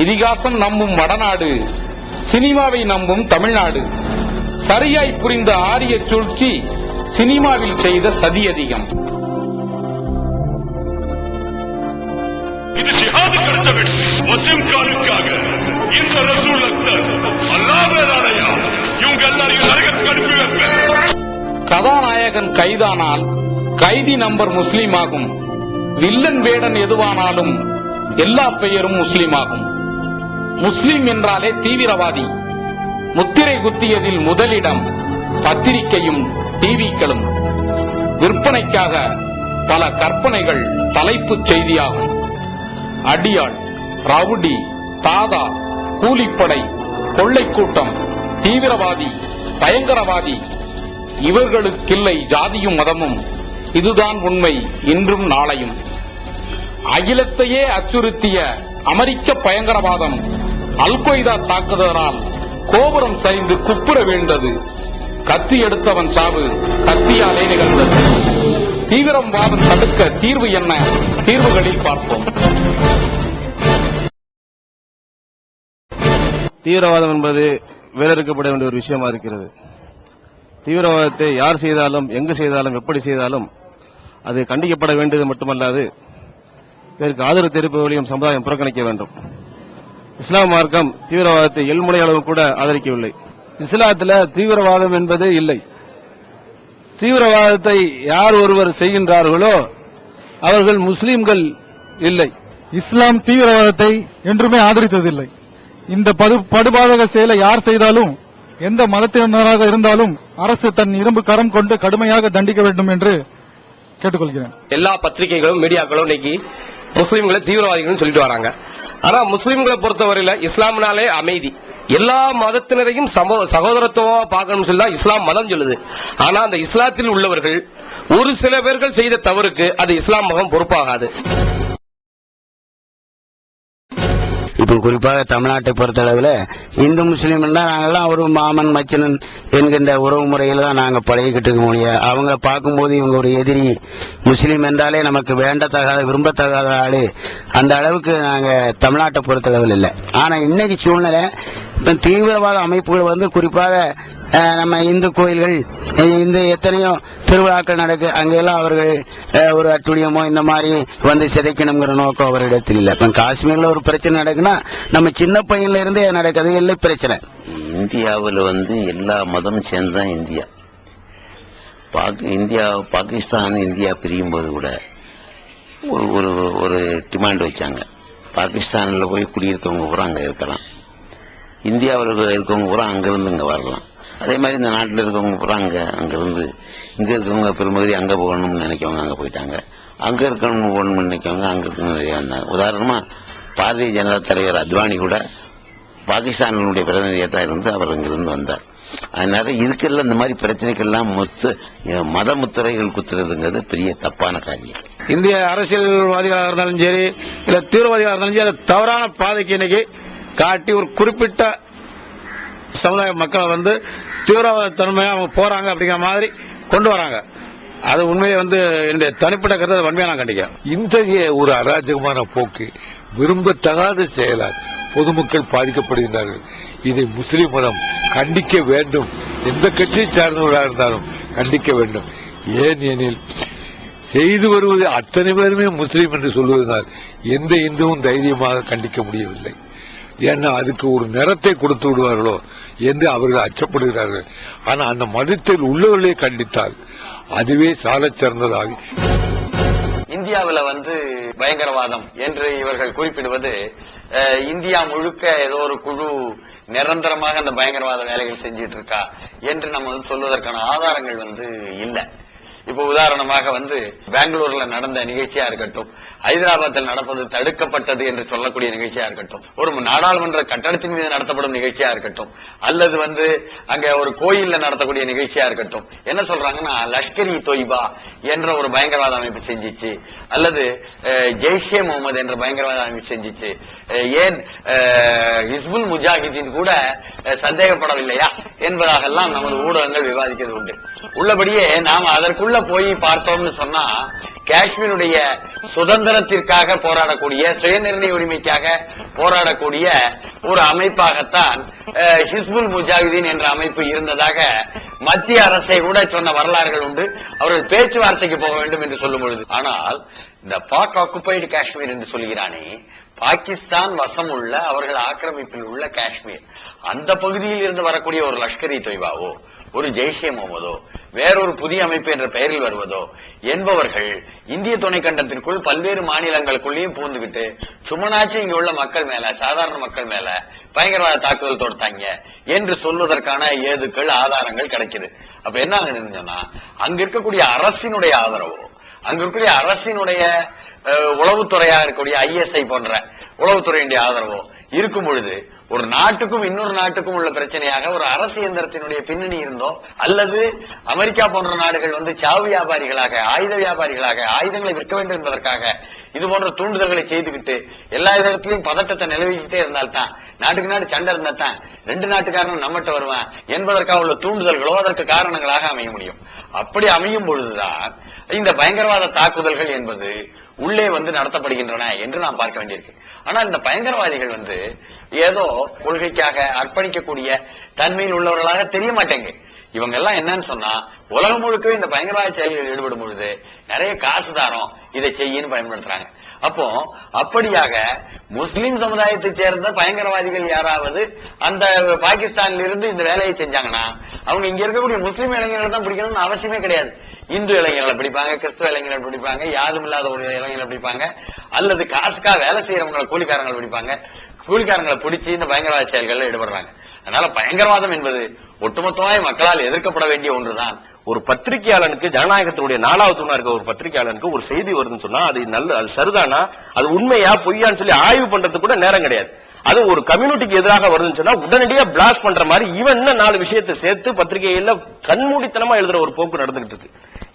இதிகாசம் நம்பும் வடநாடு, சினிமாவை நம்பும் தமிழ்நாடு. சரியாய் புரிந்த ஆரிய சூழ்ச்சி சினிமாவில் செய்த சதி அதிகம். இது ஜிஹாது கடந்த முஸ்லிம் காலுக்காக இந்த ரசூல் அக்தர் அல்லாஹ்வேதானையா இவங்க எல்லாரையும் நரகத்துக்கு அனுப்பி வைப்பேன். கதாநாயகன் கைதானால் கைதி நம்பர் முஸ்லீம் ஆகும். வில்லன் வேடன் எதுவானாலும் எல்லா பெயரும் முஸ்லீம் ஆகும். முஸ்லீம் என்றாலே தீவிரவாதி. முத்திரை குத்தியதில் முதலிடம் பத்திரிகையும் டிவிக்களும். விற்பனைக்காக பல கற்பனைகள் தலைப்புச் செய்தியாகும். அடியாள், ரவுடி, தாதா, கூலிப்படை, கொள்ளைக்கூட்டம், தீவிரவாதி, பயங்கரவாதி, இவர்களுக்கில்லை ஜாதியும் மதமும். இதுதான் உண்மை இன்றும் நாளையும். அகிலத்தையே அச்சுறுத்திய அமெரிக்க பயங்கரவாதம் அல்-கொய்தா தாக்குதலால் கோபுரம் சரிந்து குப்புற வீழ்ந்தது. கத்தி எடுத்தவன் சாவு கத்தியாலே நிகழ்ந்தது. தீவிரவாதம் தடுக்க தீர்வு என்ன? தீர்வுகளில் பார்ப்போம். தீவிரவாதம் என்பது வேறறுக்கப்பட வேண்டிய ஒரு விஷயமா இருக்கிறது. தீவிரவாதத்தை யார் செய்தாலும், எங்கு செய்தாலும், எப்படி செய்தாலும் அது கண்டிக்கப்பட வேண்டியது மட்டுமல்லாது இதற்கு ஆதரவு தெரிவிப்பவர்களையும் சமுதாயம் புறக்கணிக்க வேண்டும். இஸ்லாம் மார்க்கம் தீவிரவாதத்தை எல்முனை அளவு கூட ஆதரிக்கவில்லை. இஸ்லாத்தில் தீவிரவாதம் என்பதே இல்லை. தீவிரவாதத்தை யார் ஒருவர் செய்கின்றார்களோ அவர்கள் முஸ்லிம்கள் இல்லை. இஸ்லாம் தீவிரவாதத்தை என்றுமே ஆதரித்ததில்லை. இந்த படுபாதக செயலை யார் செய்தாலும், எந்த மதத்தினராக இருந்தாலும் அரசு தன் இரும்பு கரம் கொண்டு கடுமையாக தண்டிக்க வேண்டும் என்று கேட்டுக்கொள்கிறேன். எல்லா பத்திரிகைகளும் மீடியாக்களும் இன்னைக்கு முஸ்லிம்களை தீவிரவாதிகள் சொல்லிட்டு வராங்க. ஆனா முஸ்லிம்களை பொறுத்தவரையில இஸ்லாம்னாலே அமைதி, எல்லா மதத்தினரையும் சகோதரத்துவமா பார்க்கணும்னு சொல்லி இஸ்லாம் மதம் சொல்லுது. ஆனா அந்த இஸ்லாத்தில் உள்ளவர்கள் ஒரு சில பேர்கள் செய்த தவறுக்கு அது இஸ்லாம் மதம் பொறுப்பாகாது. இப்போ குறிப்பாக தமிழ்நாட்டை பொறுத்தளவில் இந்து முஸ்லீம் நாங்கெல்லாம் ஒரு மாமன் மச்சனன் என்கின்ற உறவு முறையில் தான் நாங்கள் பழகிக்கிட்டு இருக்க முடியும். அவங்க பார்க்கும்போது இவங்க ஒரு எதிரி, முஸ்லீம் என்றாலே நமக்கு வேண்டத்தகாத விரும்பத்தகாத ஆளு, அந்த அளவுக்கு நாங்கள் தமிழ்நாட்டை பொறுத்தளவில் இல்லை. ஆனால் இன்னைக்கு சூழ்நிலை தீவிரவாத அமைப்புகள் குறிப்பாக நம்ம இந்து கோயில்கள், இந்த எத்தனையோ திருவிழாக்கள் நடக்கு, அங்கெல்லாம் அவர்கள் ஒரு அட்டுழியமோ இந்த மாதிரி சிதைக்கணுங்கிற நோக்கம் அவரிடத்தில் இல்லை. இப்ப காஷ்மீர்ல ஒரு பிரச்சனை நடக்குன்னா நம்ம சின்ன பையன்ல இருந்தே நடக்குது இல்லை பிரச்சனை. இந்தியாவில் எல்லா மதமும் சேர்ந்துதான் இந்தியா. பாகிஸ்தான் இந்தியா பிரியும் போது கூட ஒரு டிமாண்ட் வச்சாங்க. பாகிஸ்தான்ல போய் குடியிருக்கவங்க பூரா அங்க இருக்கலாம், இந்தியாவில் இருக்கவங்க பூரா அங்கிருந்து இங்க வரலாம். அதே மாதிரி இந்த நாட்டில் இருக்கவங்க பூரா அங்கிருந்து இங்க இருக்கவங்க பெரும்பகுதி அங்க போகணும்னு நினைக்கவங்க அங்க போயிட்டாங்க, அங்க இருக்கணும்னு போகணும்னு நினைக்கவங்க அங்க இருக்கவங்க நிறைய வந்தாங்க. உதாரணமா பாரதிய ஜனதா தலைவர் அத்வானி கூட பாகிஸ்தானுடைய பிரதிநிதியாக இருந்து அவர் இங்கிருந்து வந்தார். அதனால இதுக்கெல்லாம் இந்த மாதிரி பிரச்சனைக்கெல்லாம் மத முத்திரைகள் குத்துறதுங்கிறது பெரிய தப்பான காரியம். இந்திய அரசியல்வாதிகளாக இருந்தாலும் சரி, இல்ல தீவிரவாதிகளாக இருந்தாலும் சரி, தவறான பாதைக்கு இன்னைக்கு காட்டி ஒரு குறிப்பிட்ட சமுதாய மக்களை தீவிரவாத தன்மையா அவங்க போறாங்க அப்படிங்கிற மாதிரி கொண்டு வராங்க. அது உண்மையை என்னுடைய தனிப்பட்ட கருத்தை வன்மையா நான் கண்டிக்கிறேன். இத்தகைய ஒரு அராஜகமான போக்கு, விரும்பத்தகாத செயலால் பொதுமக்கள் பாதிக்கப்படுகின்றார்கள். இதை முஸ்லிம் மதம் கண்டிக்க வேண்டும். எந்த கட்சியை சார்ந்தவர்களாக இருந்தாலும் கண்டிக்க வேண்டும். ஏன் எனில் செய்து வருவது அத்தனை பேருமே முஸ்லீம் என்று சொல்வதனால் எந்த இந்துவும் தைரியமாக கண்டிக்க முடியவில்லை. ஏன்னா அதுக்கு ஒரு நிறத்தை கொடுத்து விடுவார்களோ என்று அவர்கள் அச்சப்படுகிறார்கள். ஆனா அந்த மதத்தில் உள்ளவர்களே கண்டித்தால் அதுவே சாலச் சிறந்ததாக. இந்தியாவில் பயங்கரவாதம் என்று இவர்கள் குறிப்பிடுவது, இந்தியா முழுக்க ஏதோ ஒரு குழு நிரந்தரமாக அந்த பயங்கரவாத வேலைகள் செஞ்சிட்டு இருக்கா என்று நம்ம சொல்வதற்கான ஆதாரங்கள் இல்லை. இப்போ உதாரணமாக பெங்களூர்ல நடந்த நிகழ்ச்சியா இருக்கட்டும், ஹைதராபாத்தில் நடப்பது தடுக்கப்பட்டது என்று சொல்லக்கூடிய நிகழ்ச்சியா இருக்கட்டும், ஒரு நாடாளுமன்ற கட்டடத்தின் மீது நடத்தப்படும் நிகழ்ச்சியா இருக்கட்டும், அல்லது அங்க ஒரு கோயில்ல நடத்தக்கூடிய நிகழ்ச்சியா இருக்கட்டும், என்ன சொல்றாங்கன்னா லஷ்கர்-இ தொய்பா என்ற ஒரு பயங்கரவாத அமைப்பு செஞ்சிச்சு, அல்லது ஜெய்ஷே முகமது என்ற பயங்கரவாத அமைப்பு செஞ்சிச்சு, ஏன் ஹிஸ்புல் முஜாஹிதீன் கூட சந்தேகப்படவில்லையா என்பதாகலாம் நமது ஊடகங்கள் விவாதிக்கிறது உண்டு. உள்ளபடியே நாம் அதற்குள்ள போய் பார்த்தோம்னு சொன்னா காஷ்மீருடைய சுதந்திரத்திற்காக போராடக்கூடிய, சுயநிர்ணய உரிமைக்காக போராடக்கூடிய ஒரு அமைப்பாகத்தான் ஹிஸ்புல் முஜாஹிதீன் என்ற அமைப்பு இருந்ததாக மத்திய அரசை கூட சொன்ன வரலாறுகள் உண்டு. அவர்கள் பேச்சுவார்த்தைக்கு போக வேண்டும் என்று சொல்லும் பொழுது, ஆனால் இந்த பாக் ஆக்குபைடு காஷ்மீர் என்று சொல்கிறானே, பாகிஸ்தான் வசம் உள்ள, அவர்கள் ஆக்கிரமிப்பில் உள்ள காஷ்மீர், அந்த பகுதியில் இருந்து வரக்கூடிய ஒரு லஷ்கர் இ தொய்பாவோ, ஒரு ஜெய்ஷே முகமதோ, வேறொரு புதிய அமைப்பு என்ற பெயரில் வருவதோ என்பவர்கள் இந்திய துணைக்கண்டத்திற்குள் பல்வேறு மாநிலங்களுக்குள்ளேயும் பூந்துகிட்டு சுமனாச்சு இங்க உள்ள மக்கள் மேல, சாதாரண மக்கள் மேல பயங்கரவாத தாக்குதல் தொடுத்தாங்க என்று சொல்வதற்கான ஏதுக்கள், ஆதாரங்கள் கிடைக்குது. அப்ப என்ன ஆகுதுன்னு சொன்னா, அங்க இருக்கக்கூடிய அரசினுடைய ஆதரவோ, அங்க இருக்கக்கூடிய அரசினுடைய உளவுத்துறையாக இருக்கக்கூடிய ISI போன்ற உளவுத்துறையினுடைய ஆதரவோ இருக்கும் பொழுது, ஒரு நாட்டுக்கும் இன்னொரு நாட்டுக்கும் உள்ள பிரச்சனையாக ஒரு அரசு இயந்திரத்தினுடைய பின்னணி இருந்தோ, அல்லது அமெரிக்கா போன்ற நாடுகள் சாவு வியாபாரிகளாக, ஆயுத வியாபாரிகளாக, ஆயுதங்களை விற்க வேண்டும் என்பதற்காக இது போன்ற தூண்டுதல்களை செய்துகிட்டு எல்லா இடத்திலையும் பதட்டத்தை நிலவிக்கிட்டே இருந்தால்தான், நாட்டுக்கு நாடு சண்டை இருந்தா தான் ரெண்டு நாட்டுக்காரனும் நம்மகிட்ட வருவான் என்பதற்காக உள்ள தூண்டுதல்களோ அதற்கு காரணங்களாக அமைய முடியும். அப்படி அமையும் பொழுதுதான் இந்த பயங்கரவாத தாக்குதல்கள் என்பது உள்ளே நடத்தப்படுகின்றன என்று நாம் பார்க்க வேண்டியிருக்கு. ஆனால் இந்த பயங்கரவாதிகள் ஏதோ கொள்கைக்காக அர்ப்பணிக்கக்கூடிய தன்மையில் உள்ளவர்களாக தெரிய மாட்டேங்க. இவங்க எல்லாம் என்னன்னு சொன்னா, உலகம் முழுக்கவே இந்த பயங்கரவாத செயல்களில் ஈடுபடும் பொழுது நிறைய காசு தாரம் இதை செய்யன்னு பயன்படுத்துறாங்க. அப்போ அப்படியாக முஸ்லிம் சமுதாயத்தை சேர்ந்த பயங்கரவாதிகள் யாராவது அந்த பாகிஸ்தானில் இருந்து இந்த வேலையை செஞ்சாங்கன்னா, அவங்க இங்க இருக்கக்கூடிய முஸ்லிம் இளைஞர்களை தான் பிடிக்கணும்னு அவசியமே கிடையாது. இந்து இளைஞர்களை பிடிப்பாங்க, கிறிஸ்துவ இளைஞர்களை பிடிப்பாங்க, யாரும் இல்லாத ஒரு இளைஞர்களை பிடிப்பாங்க, அல்லது காசுக்காக வேலை செய்யறவங்களை கூலிக்காரங்களை பிடிப்பாங்க. கூலிக்காரங்களை பிடிச்சி இந்த பயங்கரவாத செயல்களில் ஈடுபடுறாங்க. அதனால பயங்கரவாதம் என்பது ஒட்டுமொத்தமாய் மக்களால் எதிர்க்கப்பட வேண்டிய ஒன்றுதான். ஒரு பத்திரிகையாளனுக்கு, ஜனநாயகத்தினுடைய 4வது தூணா இருக்க ஒரு பத்திரிகையாளனுக்கு ஒரு செய்தி வருதுன்னு சொன்னா, அது சரிதானா, அது உண்மையா பொய்யான்னு சொல்லி ஆய்வு பண்றதுக்கு கூட நேரம் கிடையாது. அது ஒரு கம்யூனிட்டிக்கு எதிராக வருதுன்னு சொன்னா உடனடியா பிளாஸ்ட் பண்ற மாதிரி இவன் 4 விஷயத்தை சேர்த்து பத்திரிகையில கண்மூடித்தனமா எழுதுற ஒரு போக்கு நடந்துகிட்டு இருக்கு.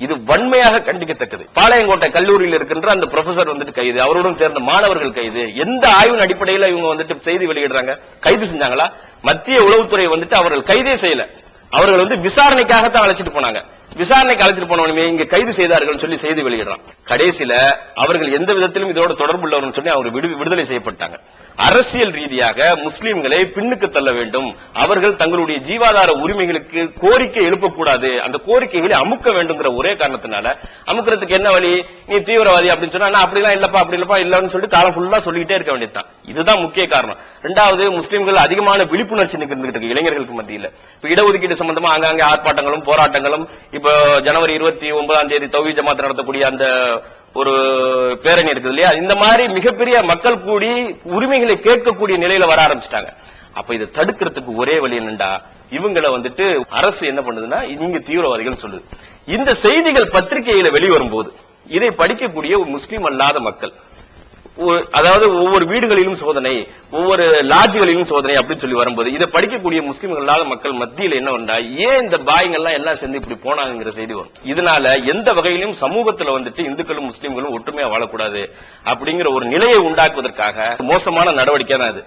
இது வன்மையாக கண்டிக்கத்தக்கது. பாளையங்கோட்டை கல்லூரியில் இருக்கின்ற அந்த ப்ரொஃபசர் கைது, அவருடன் சேர்ந்த மாணவர்கள் கைது. எந்த ஆய்வின் அடிப்படையில் இவங்க செய்தி வெளியிடுறாங்க? கைது செஞ்சாங்களா? மத்திய உளவுத்துறை அவர்கள் கைதே செய்யல. அவர்கள் விசாரணைக்காகத்தான் அழைச்சிட்டு போனாங்க. விசாரணைக்கு அழைச்சிட்டு போனவனுமே இங்க கைது செய்தார்கள் சொல்லி செய்தி வெளியிடறான். கடைசியில அவர்கள் எந்த விதத்திலும் இதோட தொடர்பு உள்ளவர்கள் சொல்லி அவர் விடுதலை செய்யப்பட்டாங்க. அரசியல் ரீதியாக முஸ்லிம்களை பின்னுக்கு தள்ள வேண்டும், அவர்கள் தங்களுடைய ஜீவாதார உரிமைகளுக்கு கோரிக்கை எழுப்பக்கூடாது, அந்த கோரிக்கைகளை அமுக்க வேண்டும்ங்கிற ஒரே காரணத்தினால, அமுக்கிறதுக்கு என்ன வழி, நீ தீவிரவாதி அப்படின்னு சொன்னா அப்படிலாம் இல்லப்பா, அப்படி இல்லப்பா இல்லன்னு சொல்லி காலம் ஃபுல்லா சொல்லிக்கிட்டே இருக்க வேண்டியதுதான். இதுதான் முக்கிய காரணம். 2வது, முஸ்லிம்கள் அதிகமான விழிப்புணர்ச்சி இருந்துகிட்டு இருக்கு இளைஞர்களுக்கு மத்தியில். இப்ப இடஒதுக்கீடு சம்பந்தமா ஆங்காங்கே ஆர்ப்பாட்டங்களும் போராட்டங்களும், இப்ப ஜனவரி 29ஆம் தேதி தௌஹீத் ஜமாத் நடத்தக்கூடிய அந்த ஒரு பேரணி இருக்குது இல்லையா, இந்த மாதிரி மிகப்பெரிய மக்கள் கூடி உரிமைகளை கேட்கக்கூடிய நிலையில வர ஆரம்பிச்சிட்டாங்க. அப்ப இதை தடுக்கிறதுக்கு ஒரே வழி என்னண்டா, இவங்களை அரசு என்ன பண்ணுதுன்னா, நீங்க தீவிரவாதிகள் சொல்லுது. இந்த செய்திகள் பத்திரிகையில வெளிவரும் போது இதை படிக்கக்கூடிய ஒரு முஸ்லீம் அல்லாத மக்கள், அதாவது ஒவ்வொரு வீடுகளிலும் சோதனை, ஒவ்வொரு லாட்ஜ்களிலும் சோதனை அப்படின்னு சொல்லி வரும்போது இதை படிக்கக்கூடிய முஸ்லீம்கள் இல்லாத மக்கள் மத்தியில் என்ன வந்தா, ஏன் இந்த பாய்ங்கெல்லாம் எல்லாம் சேர்ந்து இப்படி போனாங்கிற செய்தி வரும். இதனால எந்த வகையிலும் சமூகத்துல இந்துக்களும் முஸ்லீம்களும் ஒற்றுமையா வாழக்கூடாது அப்படிங்கிற ஒரு நிலையை உண்டாக்குவதற்காக மோசமான நடவடிக்கை தான் இது.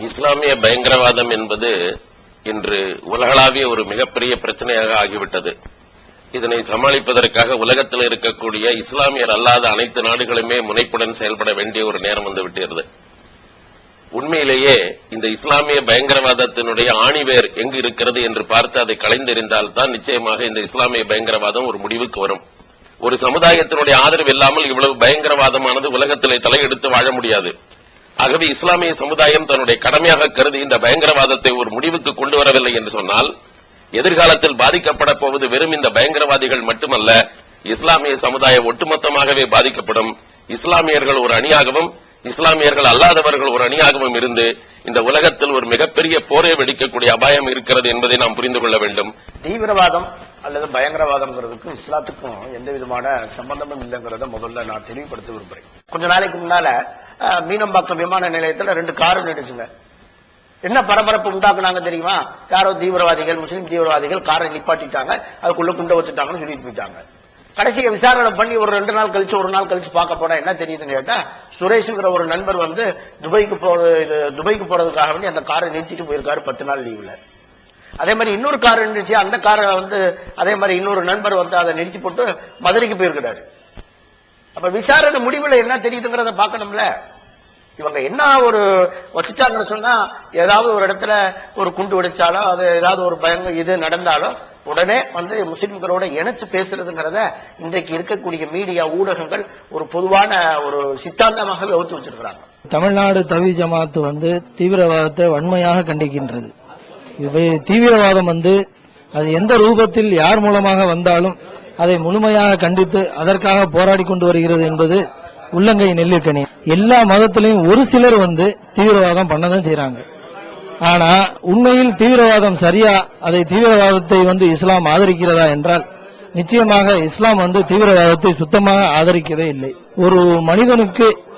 இஸ்லாமிய பயங்கரவாதம் என்பது இன்று உலகளாவிய ஒரு மிகப்பெரிய பிரச்சனையாக ஆகிவிட்டது. இதனை சமாளிப்பதற்காக உலகத்தில் இருக்கக்கூடிய இஸ்லாமியர் அல்லாத அனைத்து நாடுகளுமே முனைப்புடன் செயல்பட வேண்டிய ஒரு நேரம் வந்துவிட்டது. உண்மையிலேயே இந்த இஸ்லாமிய பயங்கரவாதத்தினுடைய ஆணிவேர் எங்கு இருக்கிறது என்று பார்த்து அதை களைந்தெறிந்தால் தான் நிச்சயமாக இந்த இஸ்லாமிய பயங்கரவாதம் ஒரு முடிவுக்கு வரும். ஒரு சமுதாயத்தினுடைய ஆதரவு இல்லாமல் இவ்வளவு பயங்கரவாதமானது உலகத்திலே தலையெடுத்து வாழ முடியாது. ஆகவே இஸ்லாமிய சமுதாயம் தன்னுடைய கடமையாக கருதி இந்த பயங்கரவாதத்தை ஒரு முடிவுக்கு கொண்டு வரவில்லை என்று சொன்னால், எதிர்காலத்தில் பாதிக்கப்பட போவது வெறும் இந்த பயங்கரவாதிகள் மட்டுமல்ல, இஸ்லாமிய சமுதாயம் ஒட்டுமொத்தமாகவே பாதிக்கப்படும். இஸ்லாமியர்கள் ஒரு அணியாகவும் இஸ்லாமியர்கள் அல்லாதவர்கள் ஒரு அணியாகவும் இருந்து இந்த உலகத்தில் ஒரு மிகப்பெரிய போரை வெடிக்கக்கூடிய அபாயம் இருக்கிறது என்பதை நாம் புரிந்து கொள்ள வேண்டும். தீவிரவாதம் அல்லது பயங்கரவாதம்ங்கிறதுக்கும் இஸ்லாத்துக்கும் எந்த விதமான சம்பந்தமும் இல்லைங்கிறத முதல்ல நான் தெளிவுபடுத்த விரும்புறேன். கொஞ்ச நாளைக்கு முன்னால மீனம்பாக்கம் விமான நிலையத்தில் 2 கார் நின்றுச்சுங்க. என்ன பரபரப்பு உண்டாக்குனாங்க தெரியுமா? யாரோ தீவிரவாதிகள், முஸ்லீம் தீவிரவாதிகள் காரை நிப்பாட்டிட்டாங்க, அதுக்குள்ள குண்டை வச்சுட்டாங்கன்னு சொல்லிட்டு போயிட்டாங்க. கடைசியை விசாரணை பண்ணி ஒரு 2 நாள் கழிச்சு, 1 நாள் கழிச்சு பார்க்க போனா என்ன தெரியுதுன்னு கேட்டா, சுரேஷ்ங்கிற ஒரு நண்பர் துபாய்க்கு போறதுக்காக வேண்டி அந்த காரை நிறுத்திட்டு போயிருக்காரு 10 நாள் லீவ்ல. அதே மாதிரி இன்னொரு கார் இருந்துச்சு, அந்த காரை அதே மாதிரி இன்னொரு நண்பர் அதை நிறுத்தி போட்டு மதுரைக்கு போயிருக்கிறாரு. அப்ப விசாரணை முடிவுல என்ன தெரியுதுங்கிறத பார்க்கணும்ல. இவங்க என்ன ஒரு வச்சுட்டாங்கன்னு சொன்னா, ஏதாவது ஒரு இடத்துல ஒரு குண்டு வெடிச்சாலோ அது ஏதாவது ஒரு பயங்கர இது நடந்தாலோ உடனே முஸ்லிம்களோட இணைச்சு பேசுறதுங்கிறத இன்றைக்கு இருக்கக்கூடிய மீடியா ஊடகங்கள் ஒரு பொதுவான ஒரு சித்தாந்தமாகவே வகுத்து வச்சிருக்கிறாங்க. தமிழ்நாடு தவி ஜமாத்து தீவிரவாதத்தை வன்மையாக கண்டிக்கின்றது. தீவிரவாதம் அது எந்த ரூபத்தில் யார் மூலமாக வந்தாலும் அதை முழுமையாக கண்டித்து அதற்காக போராடி கொண்டு வருகிறது என்பது உள்ளங்கை நெல்லிக்கனி. எல்லா மதத்திலையும் ஒரு சிலர் தீவிரவாதம் பண்ணதான் செய்யறாங்க. ஆனா உண்மையில் தீவிரவாதம் சரியா, அதை தீவிரவாதத்தை இஸ்லாம் ஆதரிக்கிறதா என்றால் நிச்சயமாக இஸ்லாம் தீவிரவாதத்தை சுத்தமாக ஆதரிக்கவே இல்லை. ஒரு மனிதனுக்கு